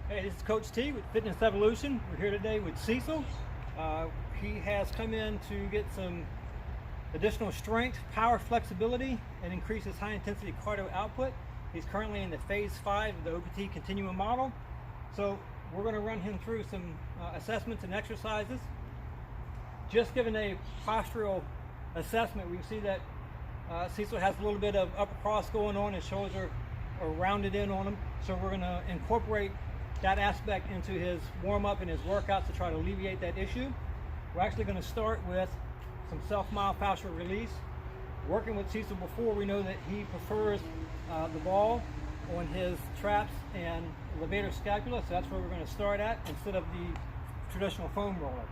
Hey, this is Coach T with Fitness Evolution. We're here today with Cecil. He has come in to get some additional strength, power, flexibility, and increase his high intensity cardio output. He's currently in the phase 5 of the OPT continuum model. So we're going to run him through some assessments and exercises. Just given a postural assessment, we can see that Cecil has a little bit of upper cross going on. His shoulders are rounded in on him. So we're going to incorporate that aspect into his warm-up and his workouts to try to alleviate that issue. We're actually going to start with some self-myofascial release. Working with Cecil before, we know that he prefers the ball on his traps and levator scapula, so that's where we're going to start at instead of the traditional foam roller.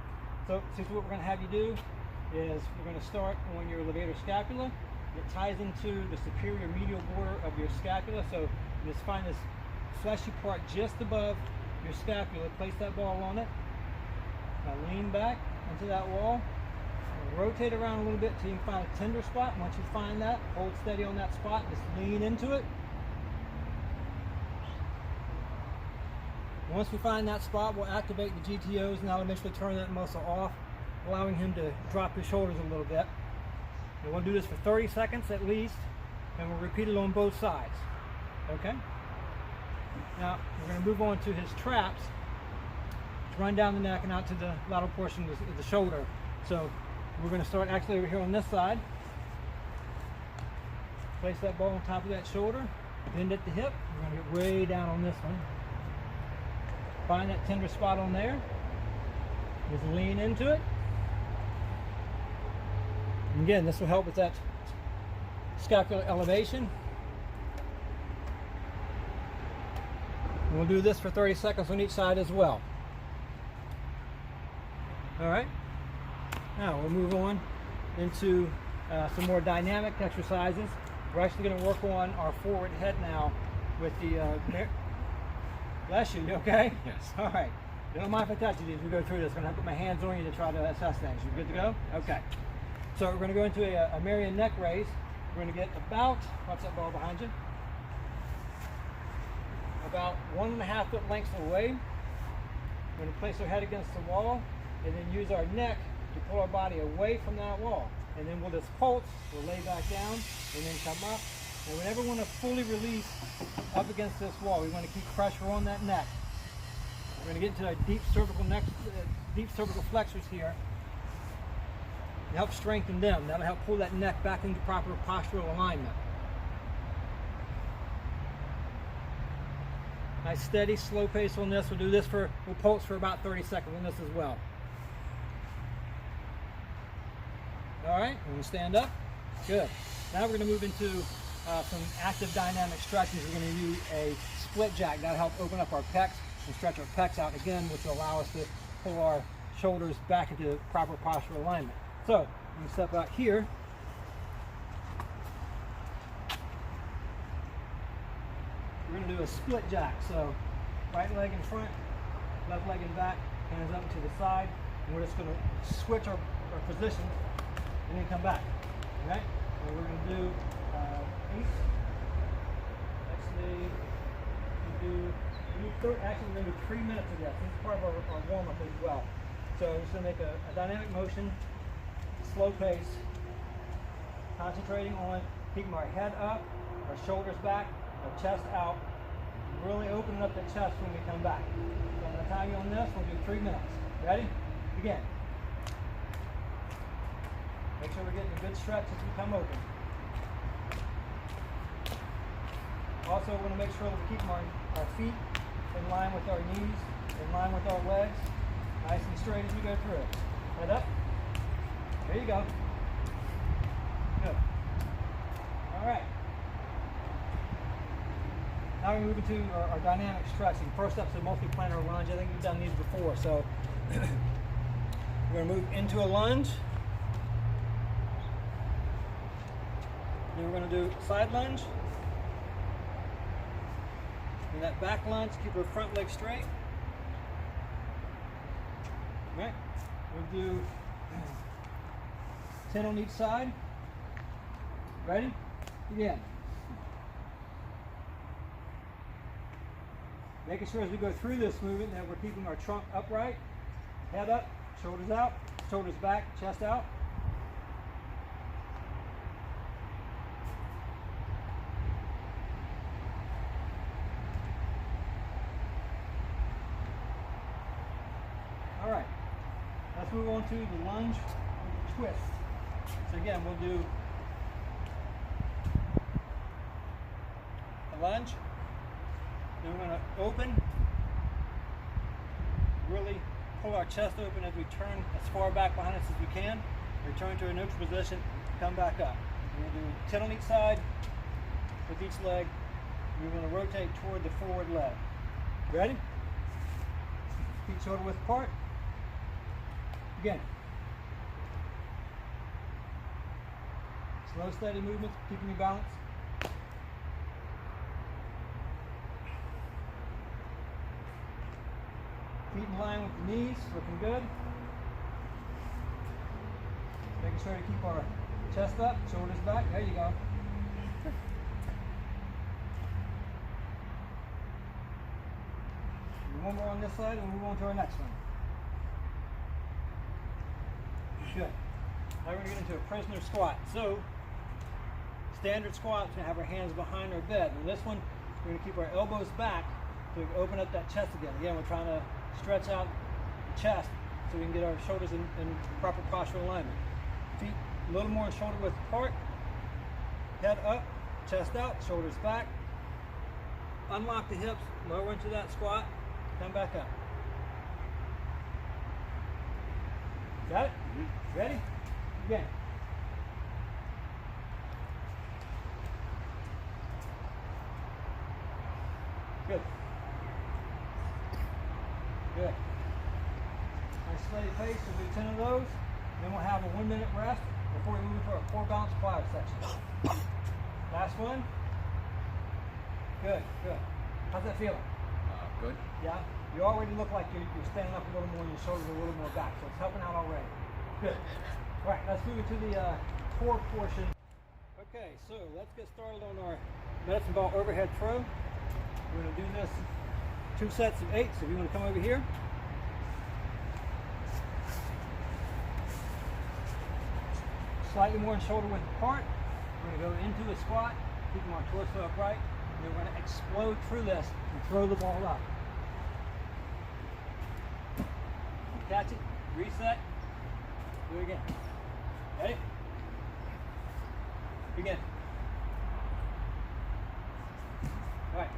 So Cecil, what we're going to have you do is we're going to start on your levator scapula. It ties into the superior medial border of your scapula, so you just find this fleshy part just above your scapula. Place that ball on it. Now lean back into that wall. Rotate around a little bit till you can find a tender spot. Once you find that, hold steady on that spot. Just lean into it. Once we find that spot, we'll activate the GTOs and that'll eventually turn that muscle off, allowing him to drop his shoulders a little bit. And we'll do this for 30 seconds at least, and we'll repeat it on both sides. Okay? Now, we're going to move on to his traps to run down the neck and out to the lateral portion of the shoulder. So, we're going to start actually over here on this side. Place that ball on top of that shoulder, bend at the hip. We're going to get way down on this one. Find that tender spot on there. Just lean into it. And again, this will help with that scapular elevation. And we'll do this for 30 seconds on each side as well. All right. Now we'll move on into some more dynamic exercises. We're actually going to work on our forward head now with the bless you, okay? Yes. All right. You don't mind if I touch you as we go through this. I'm going to put my hands on you to try to assess things. You good to go? Okay. So we're going to go into a Marion neck raise. We're going to get about, watch that ball behind you, about 1.5 foot lengths away. We're going to place our head against the wall and then use our neck to pull our body away from that wall. And then we'll just pulse, we'll lay back down and then come up. And we never want to fully release up against this wall. We want to keep pressure on that neck. We're going to get into our deep cervical flexors here to help strengthen them. That'll help pull that neck back into proper postural alignment. Nice steady, slow pace on this. We'll do this we'll pulse for about 30 seconds on this as well. All right, we're going to stand up. Good. Now we're going to move into some active dynamic stretches. We're going to use a split jack. That'll help open up our pecs and stretch our pecs out again, which will allow us to pull our shoulders back into proper postural alignment. So, I'm going to step out here. We're going to do a split jack. So, right leg in front, left leg in back, hands up to the side. And we're just going to switch our positions and then come back. All right? And we're going to do 8. Actually, we're going to do 3 minutes of that. This is part of our warm-up as well. So we're just going to make a dynamic motion, slow pace, concentrating on keeping our head up, our shoulders back, our chest out, really opening up the chest when we come back. So I'm going to time you on this. We'll do 3 minutes. Ready? Begin. Make sure we're getting a good stretch as we come open. Also, we want to make sure that we're keeping our feet in line with our knees, in line with our legs, nice and straight as we go through it. Head up. There you go. Good. All right. Now we move into our dynamic stretching. First up's a multi-planar lunge. I think we've done these before. So we're going to move into a lunge. Then we're going to do side lunge. And that back lunge, keep our front leg straight. Right. We'll do 10 on each side. Ready? Begin. Making sure as we go through this movement that we're keeping our trunk upright, head up, shoulders out, shoulders back, chest out. All right, let's move on to the lunge twist. So again, we'll do a lunge, then we're going to open, really pull our chest open as we turn as far back behind us as we can, return to a neutral position, come back up. We're going to do 10 on each side with each leg. We're going to rotate toward the forward leg. Ready? Feet shoulder width apart. Again. Slow, steady movements, keeping your balance. Feet in line with the knees, looking good. Making sure to keep our chest up, shoulders back. There you go. One more on this side and we'll move on to our next one. Good. Now we're going to get into a prisoner squat. So, standard squats, we're going to have our hands behind our bed. And this one, we're going to keep our elbows back so we can open up that chest again. Again, we're trying to stretch out the chest so we can get our shoulders in proper postural alignment. Feet a little more shoulder width apart. Head up, chest out, shoulders back. Unlock the hips, lower into that squat, come back up. Got it? Ready? Again. Good. Good. Nice steady pace. We'll do 10 of those. Then we'll have a 1 minute rest before we move to our core balance plyo section. Last one. Good, good. How's that feeling? Good. Yeah? You already look like you're standing up a little more and your shoulders are a little more back, so it's helping out already. Good. All right, let's move into the core portion. Okay, so let's get started on our medicine ball overhead throw. We're going to do this 2 sets of 8, so if you want to come over here. Slightly more in shoulder width apart. We're going to go into a squat, keeping our torso upright, and then we're going to explode through this and throw the ball up. Catch it, reset, do it again. Ready? Begin. Alright,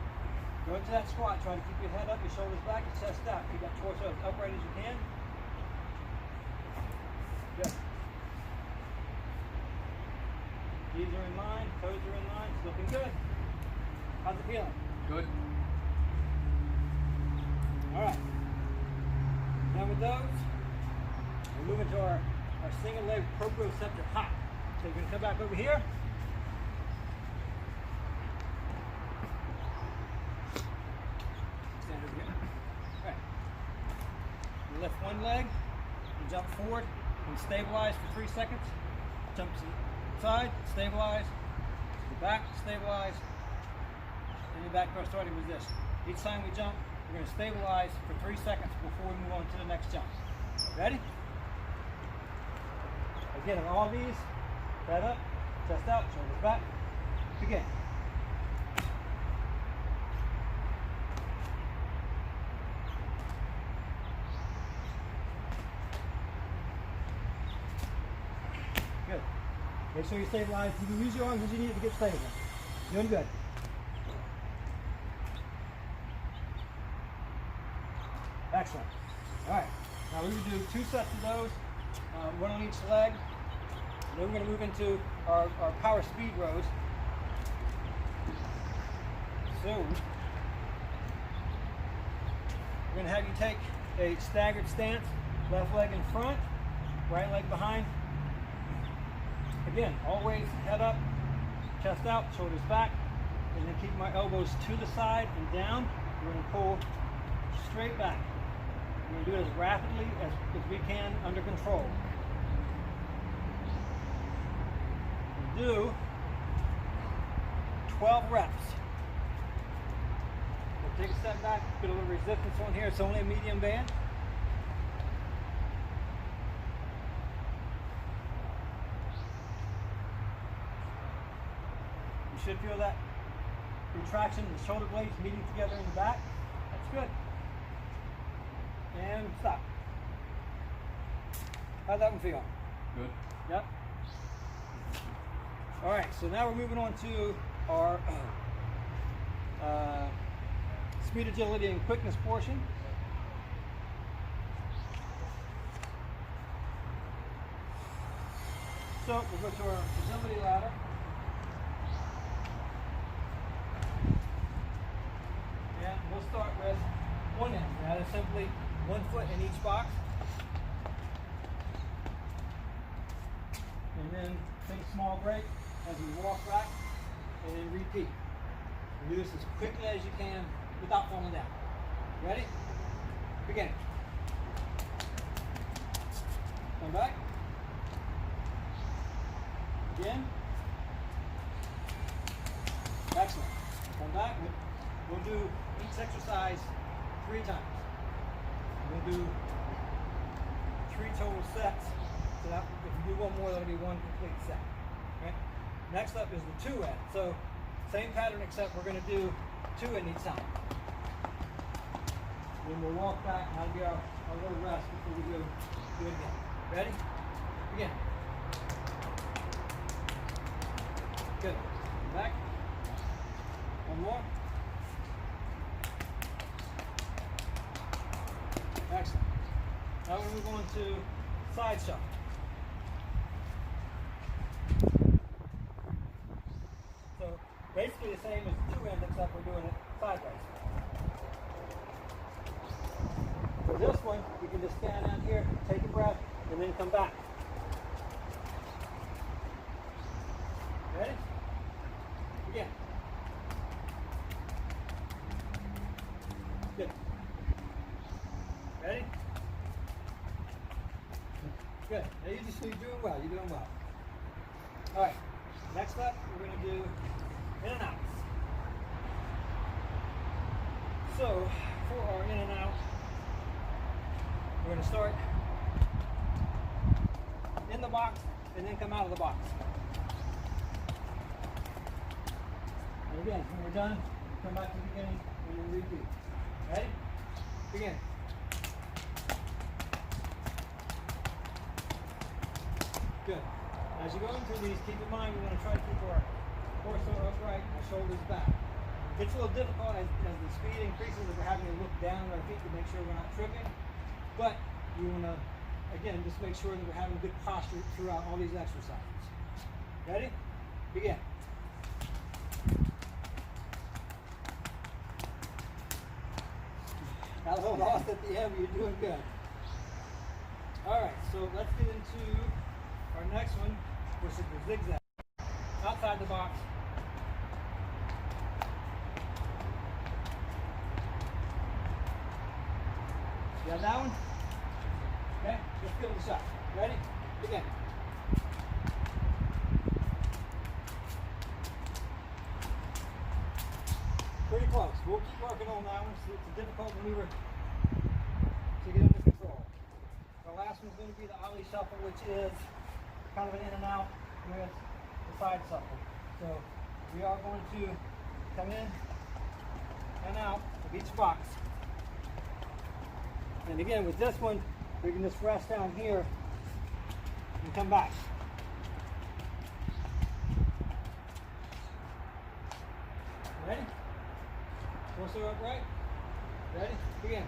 go into that squat, try to keep your head up, your shoulders back, your chest out. Keep that torso as upright as you can. Good. Knees are in line, toes are in line, it's looking good. How's it feeling? Good. Alright. Done with those. We're moving to our single leg proprioceptor hop. So you're going to come back over here. Stand over here. Alright. You lift one leg, you jump forward and stabilize for 3 seconds. Jump to the side, stabilize, to the back, stabilize, and you're back to our starting position. Each time we jump, we're going to stabilize for 3 seconds before we move on to the next jump. Ready? Again, on all these, head up, chest out, shoulders back. Begin. Good. Make sure you stabilize. You can use your arms as you need to get stable. Doing good. Excellent. All right. Now we're going to do 2 sets of those, 1 on each leg. And then we're going to move into our power speed rows. So we're going to have you take a staggered stance, left leg in front, right leg behind. Again, always head up, chest out, shoulders back, and then keep my elbows to the side and down. We're going to pull straight back. We're going to do it as rapidly as we can under control. We'll do 12 reps. We'll Take a step back, put a little resistance on here. It's only a medium band. You should feel that retraction in the shoulder blades meeting together in the back. That's good. And stop. How'd that one feel? Good. Yep. All right, so now we're moving on to our speed, agility, and quickness portion. So we'll go to our agility ladder. And we'll start with one end. That is simply 1 foot in each box. And then take a small break as we walk back, and then repeat. And do this as quickly as you can without falling down. Ready? Begin. Come back. Again. Excellent. Come back. We'll do each exercise 3 times. We'll do 3 total sets. So that, if you do one more, that'll be 1 complete set. Okay? Next up is the 2 end. So same pattern, except we're going to do 2 in each side. Then we'll walk back, and that'll be our little rest before we do it again. Ready? Begin. Good. Come back. One more. Excellent. Now we'll move on to side shuffle. So basically the same as the 2 ends, except we're doing it sideways. For this one, you can just stand down here, take a breath, and then come back. Ready? Again. Good. Ready? Good. Now you're doing well. You're doing well. All right. Next up, we're going to do in and out. So for our in and out, we're going to start in the box and then come out of the box. And again, when we're done, come back to the beginning and then repeat. Ready? Begin. Good. As you go through these, keep in mind we want to try to keep our torso upright and our shoulders back. It's a little difficult as the speed increases that we're having to look down at our feet to make sure we're not tripping. But you want to, again, just make sure that we're having good posture throughout all these exercises. Ready? Begin. Got a little lost at the end, but you're doing good. All right, so let's get into our next one, which is the zigzag. Outside the box. You got that one? Okay, let's give it a shot. Ready? Begin. Pretty close. We'll keep working on that one. So it's a difficult maneuver to get under control. The last one's going to be the ollie shuffle, which is kind of an in and out with the side shuffle. So we are going to come in and out of each box. And again, with this one, we can just rest down here and come back. Ready? Torso upright. Ready? Begin.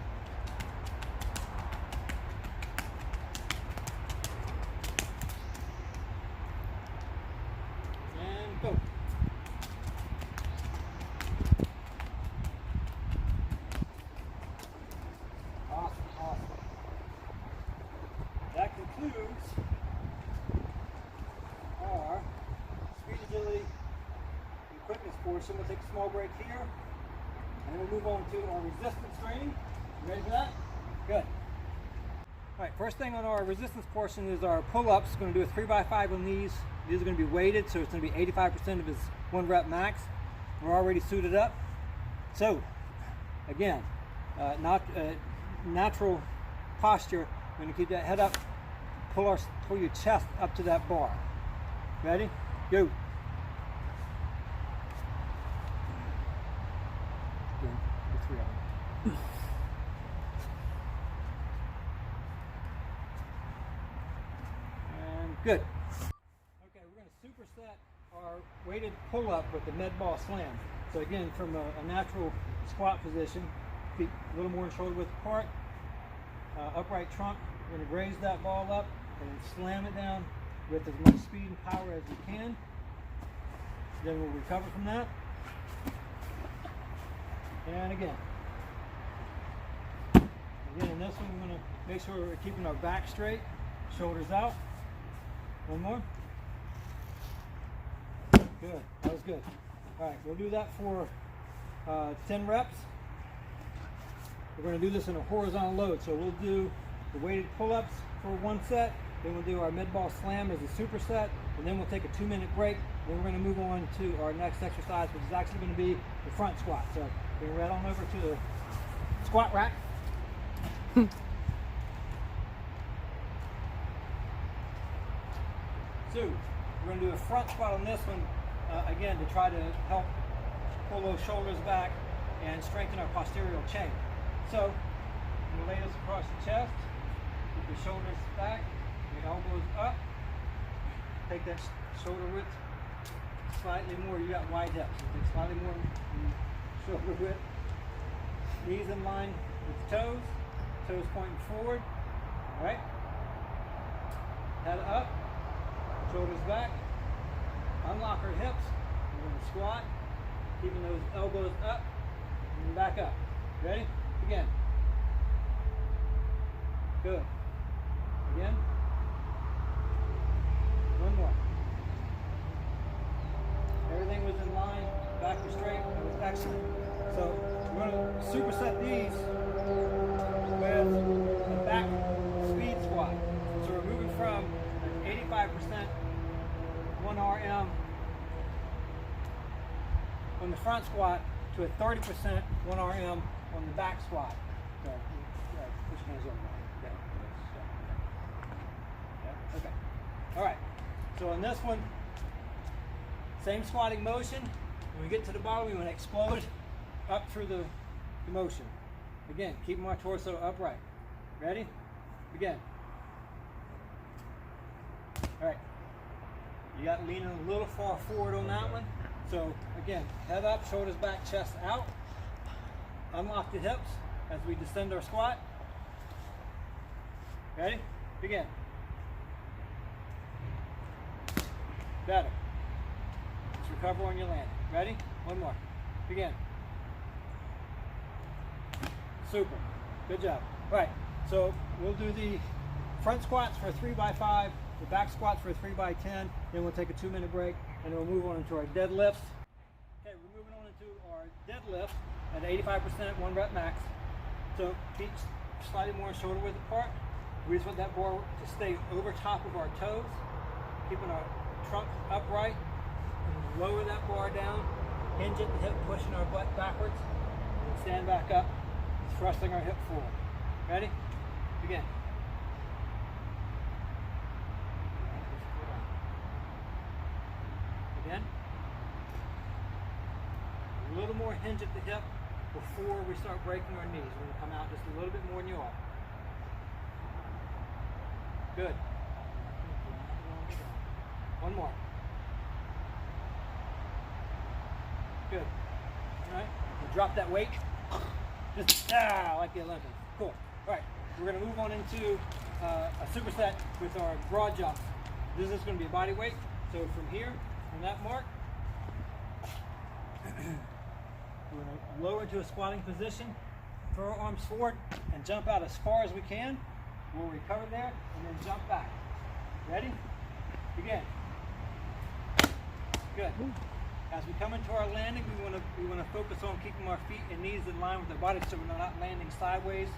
And go. Awesome, awesome. That concludes our speed, agility, and quickness portion. We'll take a small break here, and then we'll move on to our resistance training. You ready for that? Good. All right, first thing on our resistance portion is our pull-ups. Going to do a 3x5 on these. These are going to be weighted, so it's going to be 85% of his 1 rep max. We're already suited up. So, Again, not natural posture. We're going to keep that head up. Pull your chest up to that bar. Ready? Go. Again, the 3 of them. And good. Okay, we're going to superset our weighted pull-up with the med ball slam. So again, from a natural squat position, feet a little more shoulder width apart, upright trunk. We're going to raise that ball up and then slam it down with as much speed and power as you can. Then we'll recover from that. And again. Again, in this one, we're going to make sure we're keeping our back straight, shoulders out. One more. Good. That was good. All right, we'll do that for 10 reps. We're going to do this in a horizontal load. So we'll do the weighted pull-ups for 1 set. Then we'll do our mid ball slam as a superset. And then we'll take a 2-minute break. Then we're going to move on to our next exercise, which is actually going to be the front squat. So we're going to right on over to the squat rack. So we're going to do a front squat on this one, again, to try to help pull those shoulders back and strengthen our posterior chain. So you lay this across the chest, keep your shoulders back, your elbows up, take that shoulder width slightly more. You got wide hips, so take slightly more shoulder width. Knees in line with the toes, toes pointing forward. All right, head up. Shoulders back, unlock our hips, we're going to squat, keeping those elbows up, and back up. Ready? Again. Good. Again. One more. Everything was in line, back was straight, that was excellent. So we're going to superset these with a back speed squat. So we're moving from an 85% 1 RM on the front squat to a 30% 1 RM on the back squat. So, push your hands over. Okay. All right. So on this one, same squatting motion. When we get to the bottom, we want to explode up through the motion. Again, keeping our torso upright. Ready? Begin. All right. You got leaning a little far forward on that one. So again, head up, shoulders back, chest out. Unlock the hips as we descend our squat. Ready? Begin. Better. Just recover on your landing. Ready? One more. Begin. Super. Good job. All right. So we'll do the front squats for a 3x5. The back squats for a 3x10, then we'll take a 2-minute break, and then we'll move on into our deadlifts. Okay, we're moving on into our deadlift at 85%, 1 rep max. So feet slightly more shoulder width apart. We just want that bar to stay over top of our toes, keeping our trunk upright, and lower that bar down, hinge at the hip, pushing our butt backwards, and stand back up, thrusting our hip forward. Ready? Begin. Again. A little more hinge at the hip before we start breaking our knees. We're going to come out just a little bit more than you are. Good. One more. Good. All right. You drop that weight. Just like the Olympics. Cool. All right. We're going to move on into a superset with our broad jumps. This is going to be a body weight. So from here, from that mark, we're going to lower into a squatting position, throw our arms forward, and jump out as far as we can. We'll recover there, and then jump back. Ready? Begin. Good. As we come into our landing, we want to focus on keeping our feet and knees in line with our body, so we're not landing sideways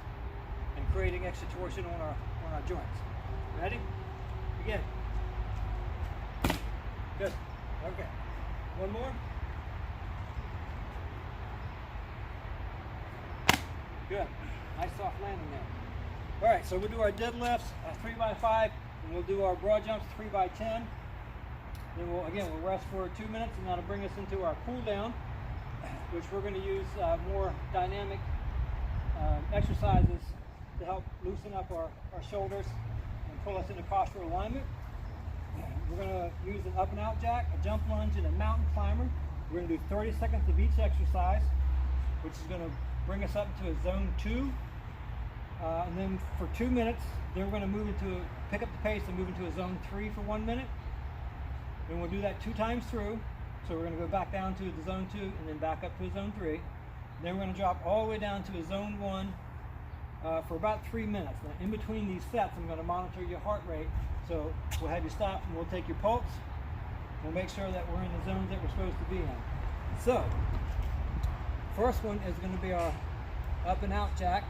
and creating extra torsion on our joints. Ready? Begin. Good. Okay. One more. Good. Nice soft landing there. All right, so we'll do our deadlifts at 3x5, and we'll do our broad jumps 3x10. Then we'll rest for 2 minutes, and that'll bring us into our cool down, which we're going to use more dynamic exercises to help loosen up our shoulders and pull us into postural alignment. We're going to use an up and out jack, a jump lunge, and a mountain climber. We're going to do 30 seconds of each exercise, which is going to bring us up to a zone 2. And then for 2 minutes, then we're going to pick up the pace and move into a zone 3 for 1 minute. Then we'll do that 2 times through. So we're going to go back down to the zone 2 and then back up to a zone 3. Then we're going to drop all the way down to a zone 1 for about 3 minutes. Now in between these sets, I'm going to monitor your heart rate. So we'll have you stop and we'll take your pulse. We'll make sure that we're in the zones that we're supposed to be in. So, first one is going to be our up and out jack.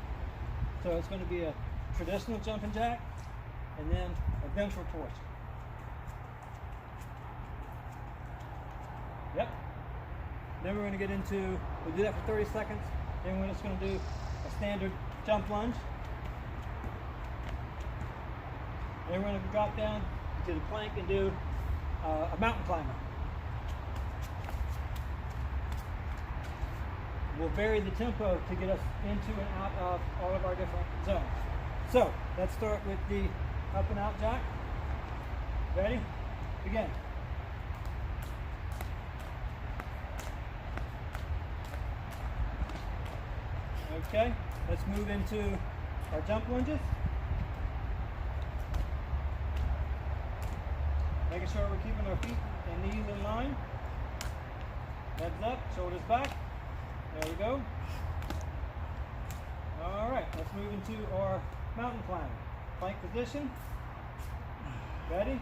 So it's going to be a traditional jumping jack and then a ventral torsion. Yep. Then we're going to get into, we'll do that for 30 seconds. Then we're just going to do a standard jump lunge. Then we're going to drop down to the plank and do a mountain climber. We'll vary the tempo to get us into and out of all of our different zones. So let's start with the up and out jack. Ready? Begin. Okay, let's move into our jump lunges. Making sure we're keeping our feet and knees in line. Heads up, shoulders back. There we go. All right, let's move into our mountain climber. Plank position. Ready?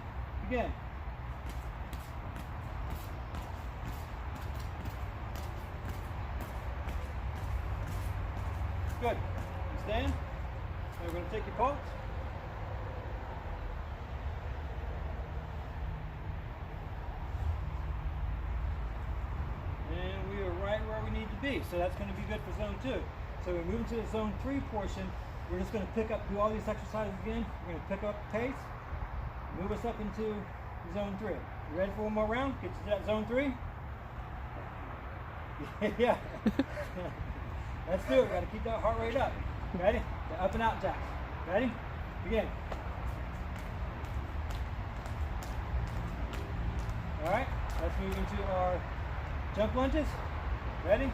Begin. Good. Stand. Now we're going to take your pulse. So that's going to be good for zone 2. So we move into the zone 3 portion. We're just going to do all these exercises again. We're going to pick up the pace, move us up into zone 3. You ready for one more round? Get to that zone 3? Yeah. Let's do it. We've got to keep that heart rate up. Ready? The up and out jacks. Ready? Begin. All right. Let's move into our jump lunges. Ready?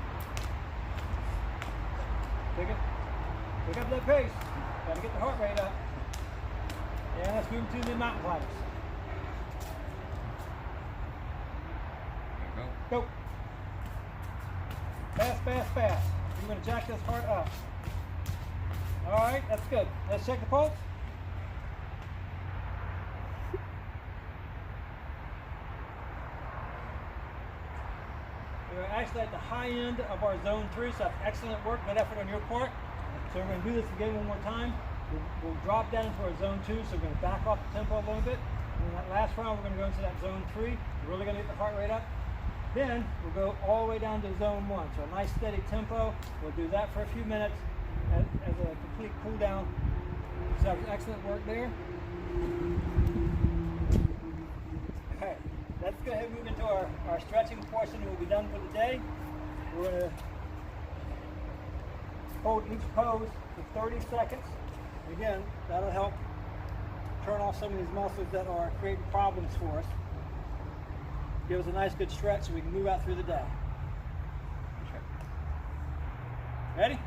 Pick up that pace. Got to get the heart rate up. And let's move to the mountain climbers. Go. Fast, fast, fast. You're going to jack this heart up. All right, that's good. Let's check the pulse. We're actually at the high end of our zone 3, so that's excellent work, good effort on your part. So we're going to do this again one more time. We'll drop down into our zone 2, so we're going to back off the tempo a little bit. And in that last round, we're going to go into that zone 3. We're really going to get the heart rate up. Then we'll go all the way down to zone 1. So a nice steady tempo. We'll do that for a few minutes as a complete cool down. So that was excellent work there. All right, let's go ahead and move into our stretching portion and we'll be done for the day. We're going to hold each pose for 30 seconds. Again, that'll help turn off some of these muscles that are creating problems for us. Give us a nice good stretch so we can move out through the day. Ready?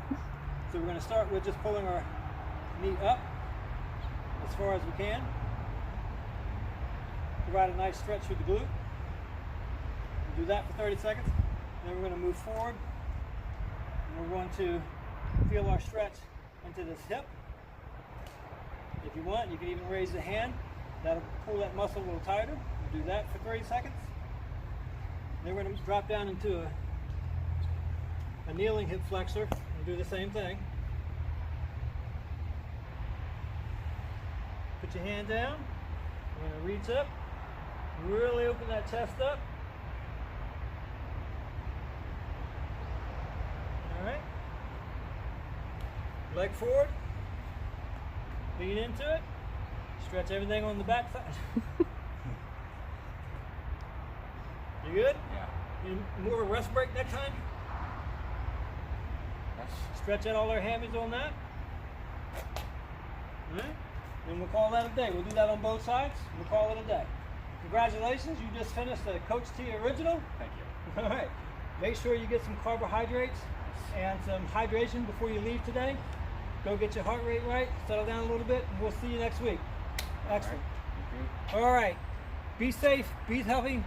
So we're going to start with just pulling our knee up as far as we can. Provide a nice stretch through the glute. We'll do that for 30 seconds. Then we're going to move forward. And we're going to feel our stretch into this hip. If you want, you can even raise the hand. That'll pull that muscle a little tighter. We'll do that for 30 seconds. Then we're going to drop down into a kneeling hip flexor and do the same thing. Put your hand down. We're going to reach up. Really open that chest up. All right. Leg forward. Lean into it. Stretch everything on the back side. You good? Yeah. You more of a rest break next time? Yes. Stretch out all our hammies on that. Alright? And we'll call that a day. We'll do that on both sides. We'll call it a day. Congratulations, you just finished the Coach T Original. Thank you. Alright. Make sure you get some carbohydrates and some hydration before you leave today. Go get your heart rate right, settle down a little bit, and we'll see you next week. Excellent. Alright. Be safe, be healthy,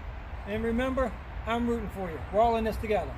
and remember, I'm rooting for you. We're all in this together.